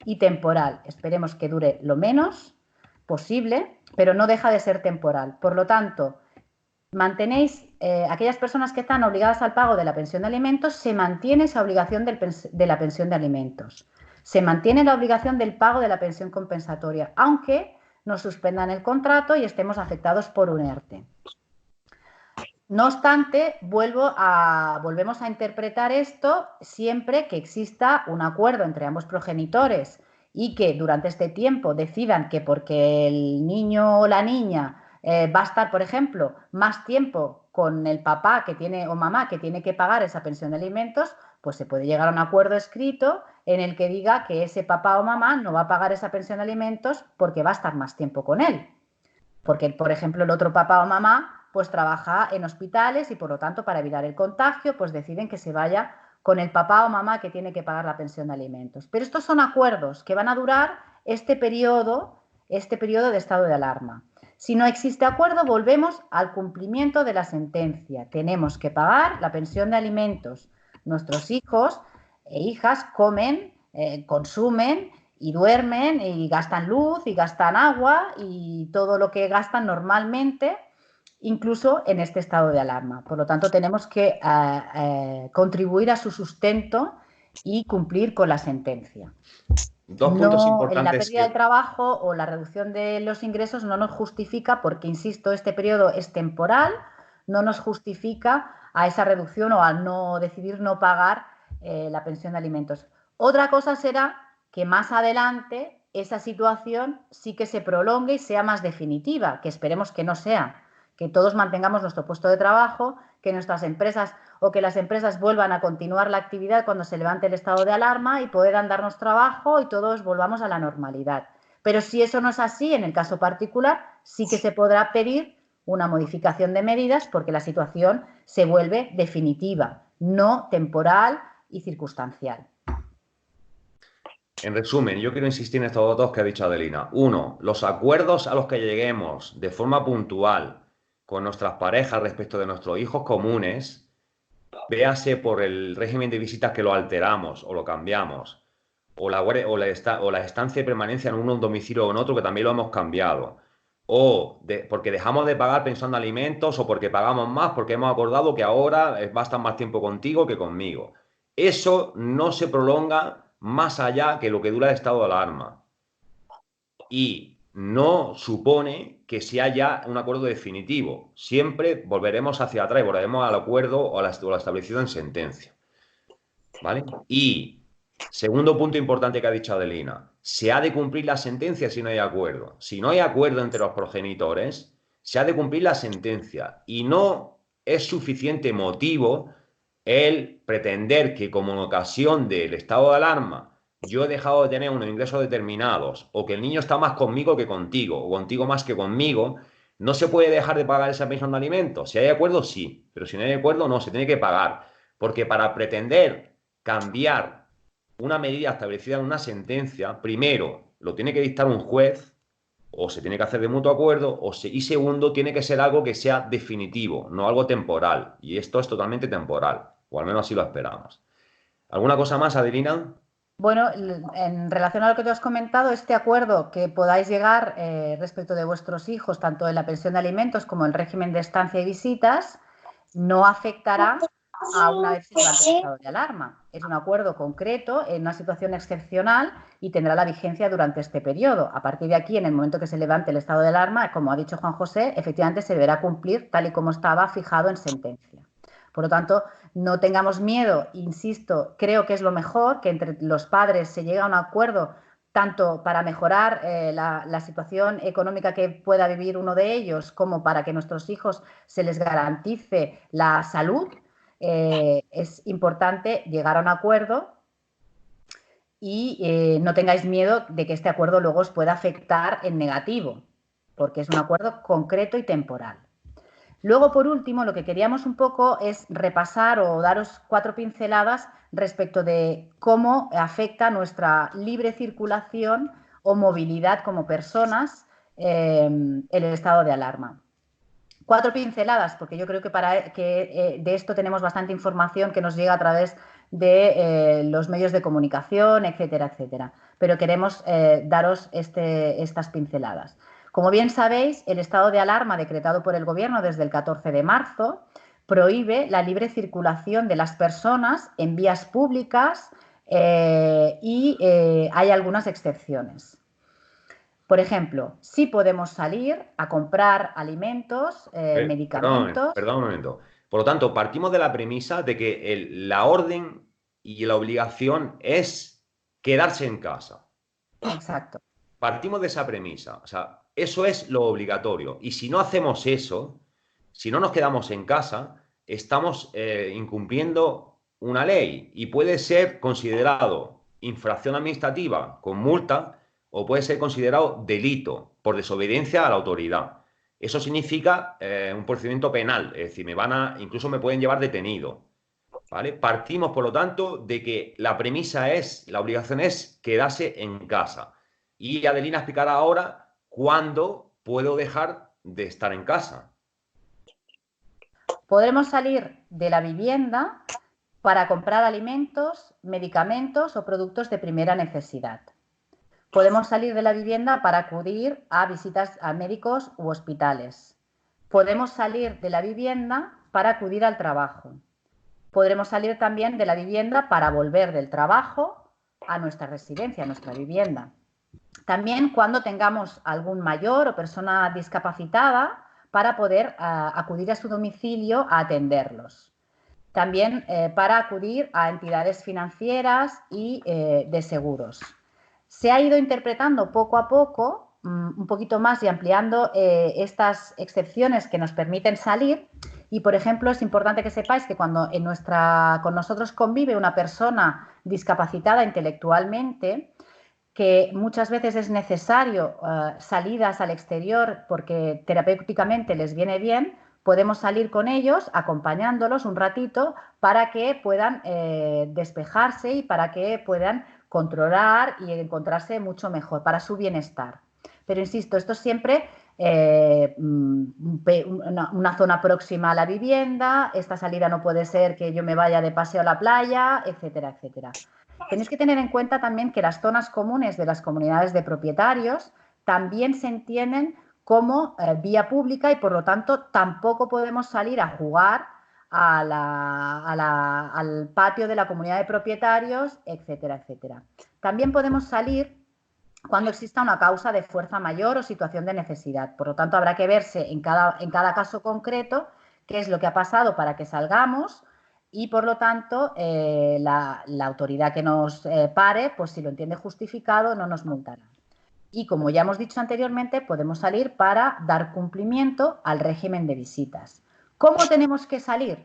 y temporal. Esperemos que dure lo menos posible, pero no deja de ser temporal. Por lo tanto, mantenéis, aquellas personas que están obligadas al pago de la pensión de alimentos, se mantiene esa obligación de la pensión de alimentos. Se mantiene la obligación del pago de la pensión compensatoria, aunque nos suspendan el contrato y estemos afectados por un ERTE. No obstante, volvemos a interpretar esto siempre que exista un acuerdo entre ambos progenitores y que durante este tiempo decidan que porque el niño o la niña va a estar, por ejemplo, más tiempo con el papá que tiene o mamá que tiene que pagar esa pensión de alimentos, pues se puede llegar a un acuerdo escrito en el que diga que ese papá o mamá no va a pagar esa pensión de alimentos porque va a estar más tiempo con él. Porque, por ejemplo, el otro papá o mamá pues trabaja en hospitales y por lo tanto para evitar el contagio pues deciden que se vaya con el papá o mamá que tiene que pagar la pensión de alimentos. Pero estos son acuerdos que van a durar este periodo de estado de alarma. Si no existe acuerdo, volvemos al cumplimiento de la sentencia. Tenemos que pagar la pensión de alimentos. Nuestros hijos e hijas comen, consumen y duermen y gastan luz y gastan agua y todo lo que gastan normalmente, incluso en este estado de alarma. Por lo tanto, tenemos que contribuir a su sustento y cumplir con la sentencia. Dos puntos importantes. La pérdida del trabajo o la reducción de los ingresos no nos justifica, porque, insisto, este periodo es temporal, no nos justifica a esa reducción o a no decidir no pagar la pensión de alimentos. Otra cosa será que más adelante esa situación sí que se prolongue y sea más definitiva, que esperemos que no sea, que todos mantengamos nuestro puesto de trabajo, que nuestras empresas o que las empresas vuelvan a continuar la actividad cuando se levante el estado de alarma y puedan darnos trabajo y todos volvamos a la normalidad. Pero si eso no es así, en el caso particular, sí que se podrá pedir una modificación de medidas porque la situación se vuelve definitiva, no temporal y circunstancial. En resumen, yo quiero insistir en estos dos que ha dicho Adelina. Uno, los acuerdos a los que lleguemos de forma puntual con nuestras parejas respecto de nuestros hijos comunes, véase por el régimen de visitas que lo alteramos o lo cambiamos, o la estancia de permanencia en un domicilio o en otro que también lo hemos cambiado, porque dejamos de pagar pensión de alimentos o porque pagamos más porque hemos acordado que ahora va a estar más tiempo contigo que conmigo. Eso no se prolonga más allá que lo que dura el estado de alarma. Y no supone que sea ya un acuerdo definitivo. Siempre volveremos hacia atrás y volveremos al acuerdo o a lo establecido en sentencia. ¿Vale? Y segundo punto importante que ha dicho Adelina, se ha de cumplir la sentencia si no hay acuerdo. Si no hay acuerdo entre los progenitores, se ha de cumplir la sentencia y no es suficiente motivo el pretender que como en ocasión del estado de alarma yo he dejado de tener unos ingresos determinados o que el niño está más conmigo que contigo o contigo más que conmigo, no se puede dejar de pagar esa pensión de alimentos. Si hay acuerdo, sí, pero si no hay acuerdo, no, se tiene que pagar. Porque para pretender cambiar una medida establecida en una sentencia, primero lo tiene que dictar un juez o se tiene que hacer de mutuo acuerdo y segundo tiene que ser algo que sea definitivo, no algo temporal. Y esto es totalmente temporal, o al menos así lo esperamos. ¿Alguna cosa más, Adelina? Bueno, en relación a lo que tú has comentado, este acuerdo que podáis llegar respecto de vuestros hijos, tanto en la pensión de alimentos como en el régimen de estancia y visitas, no afectará a una vez se levante el estado de alarma. Es un acuerdo concreto en una situación excepcional y tendrá la vigencia durante este periodo. A partir de aquí, en el momento que se levante el estado de alarma, como ha dicho Juan José, efectivamente se deberá cumplir tal y como estaba fijado en sentencia. Por lo tanto, no tengamos miedo, insisto, creo que es lo mejor, que entre los padres se llegue a un acuerdo tanto para mejorar la situación económica que pueda vivir uno de ellos, como para que a nuestros hijos se les garantice la salud, es importante llegar a un acuerdo y no tengáis miedo de que este acuerdo luego os pueda afectar en negativo, porque es un acuerdo concreto y temporal. Luego, por último, lo que queríamos un poco es repasar o daros 4 pinceladas respecto de cómo afecta nuestra libre circulación o movilidad como personas el estado de alarma. 4 pinceladas, porque yo creo que, de esto tenemos bastante información que nos llega a través de los medios de comunicación, etcétera, etcétera. Pero queremos daros estas pinceladas. Como bien sabéis, el estado de alarma decretado por el Gobierno desde el 14 de marzo prohíbe la libre circulación de las personas en vías públicas y hay algunas excepciones. Por ejemplo, sí podemos salir a comprar alimentos, medicamentos. Perdón un momento. Por lo tanto, partimos de la premisa de que la orden y la obligación es quedarse en casa. Exacto. Partimos de esa premisa. O sea, eso es lo obligatorio. Y si no hacemos eso, si no nos quedamos en casa, estamos incumpliendo una ley y puede ser considerado infracción administrativa con multa o puede ser considerado delito por desobediencia a la autoridad. Eso significa un procedimiento penal, es decir, incluso me pueden llevar detenido. ¿Vale? Partimos, por lo tanto, de que la obligación es quedarse en casa. Y Adelina explicará ahora cuándo puedo dejar de estar en casa. Podremos salir de la vivienda para comprar alimentos, medicamentos o productos de primera necesidad. Podemos salir de la vivienda para acudir a visitas a médicos u hospitales. Podemos salir de la vivienda para acudir al trabajo. Podremos salir también de la vivienda para volver del trabajo a nuestra residencia, a nuestra vivienda. También cuando tengamos algún mayor o persona discapacitada para poder acudir a su domicilio a atenderlos. También para acudir a entidades financieras y de seguros. Se ha ido interpretando poco a poco, un poquito más y ampliando estas excepciones que nos permiten salir. Y, por ejemplo, es importante que sepáis que cuando con nosotros convive una persona discapacitada intelectualmente, que muchas veces es necesario salidas al exterior porque terapéuticamente les viene bien, podemos salir con ellos acompañándolos un ratito para que puedan despejarse y para que puedan controlar y encontrarse mucho mejor para su bienestar. Pero insisto, esto es siempre una zona próxima a la vivienda, esta salida no puede ser que yo me vaya de paseo a la playa, etcétera, etcétera. Tenéis que tener en cuenta también que las zonas comunes de las comunidades de propietarios también se entienden como vía pública y por lo tanto tampoco podemos salir a jugar al patio de la comunidad de propietarios, etcétera, etcétera. También podemos salir cuando exista una causa de fuerza mayor o situación de necesidad. Por lo tanto, habrá que verse en cada caso concreto qué es lo que ha pasado para que salgamos y, por lo tanto, la autoridad que nos pare, pues si lo entiende justificado, no nos multará. Y, como ya hemos dicho anteriormente, podemos salir para dar cumplimiento al régimen de visitas. ¿Cómo tenemos que salir?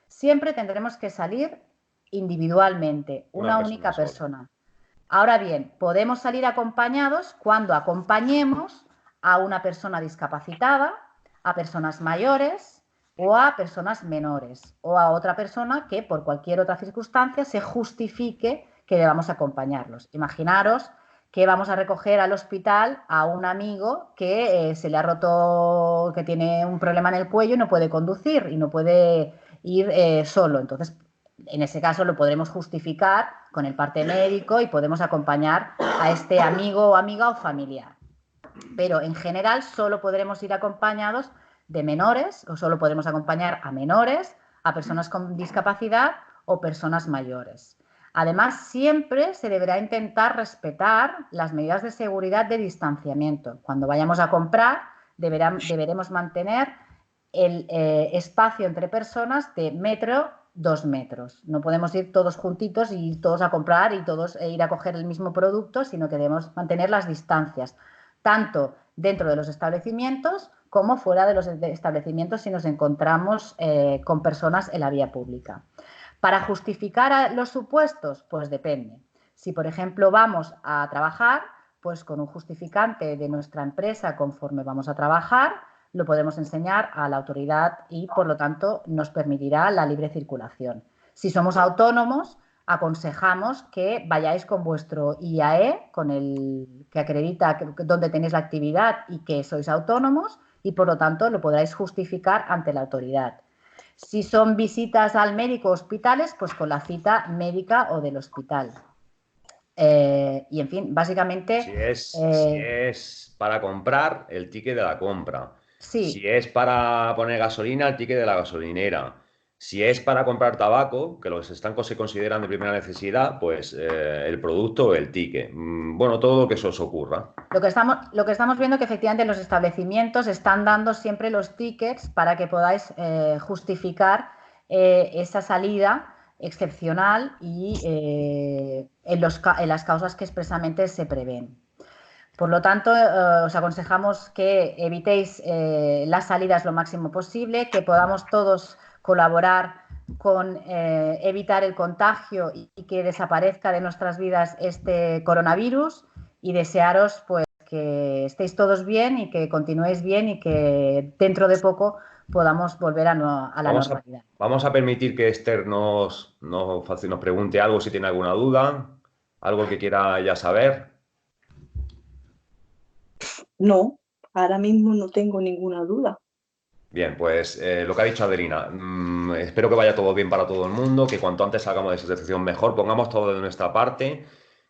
Siempre tendremos que salir individualmente, una única persona. Ahora bien, podemos salir acompañados cuando acompañemos a una persona discapacitada, a personas mayores o a personas menores o a otra persona que por cualquier otra circunstancia se justifique que debamos acompañarlos. Imaginaros que vamos a recoger al hospital a un amigo que se le ha roto, que tiene un problema en el cuello y no puede conducir y no puede ir solo. Entonces, en ese caso lo podremos justificar con el parte médico y podemos acompañar a este amigo o amiga o familiar. Pero en general solo podremos ir acompañados de menores o solo podremos acompañar a menores, a personas con discapacidad o personas mayores. Además, siempre se deberá intentar respetar las medidas de seguridad de distanciamiento. Cuando vayamos a comprar, deberemos mantener el espacio entre personas de metro 2 metros. No podemos ir todos juntitos y todos a comprar y todos ir a coger el mismo producto, sino que debemos mantener las distancias, tanto dentro de los establecimientos como fuera de los establecimientos si nos encontramos con personas en la vía pública. Para justificar los supuestos, pues depende. Si, por ejemplo, vamos a trabajar, pues con un justificante de nuestra empresa conforme vamos a trabajar, lo podemos enseñar a la autoridad y, por lo tanto, nos permitirá la libre circulación. Si somos autónomos, aconsejamos que vayáis con vuestro IAE, con el que acredita dónde tenéis la actividad y que sois autónomos, y, por lo tanto, lo podráis justificar ante la autoridad. Si son visitas al médico o hospitales, pues con la cita médica o del hospital. Y, en fin, básicamente... Si es para comprar, el ticket de la compra. Sí. Si es para poner gasolina, el ticket de la gasolinera. Si es para comprar tabaco, que los estancos se consideran de primera necesidad, pues el producto o el ticket. Bueno, todo lo que se os ocurra. Lo que estamos viendo que efectivamente los establecimientos están dando siempre los tickets para que podáis justificar esa salida excepcional y en las causas que expresamente se prevén. Por lo tanto, os aconsejamos que evitéis las salidas lo máximo posible, que podamos todos colaborar con evitar el contagio y que desaparezca de nuestras vidas este coronavirus, y desearos pues que estéis todos bien y que continuéis bien y que dentro de poco podamos volver a la normalidad. Vamos a permitir que Esther nos pregunte algo si tiene alguna duda, algo que quiera ya saber. No, ahora mismo no tengo ninguna duda. Bien, pues lo que ha dicho Adelina, espero que vaya todo bien para todo el mundo, que cuanto antes salgamos de esta situación mejor, pongamos todo de nuestra parte,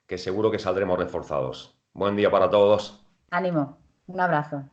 que seguro que saldremos reforzados. Buen día para todos. Ánimo, un abrazo.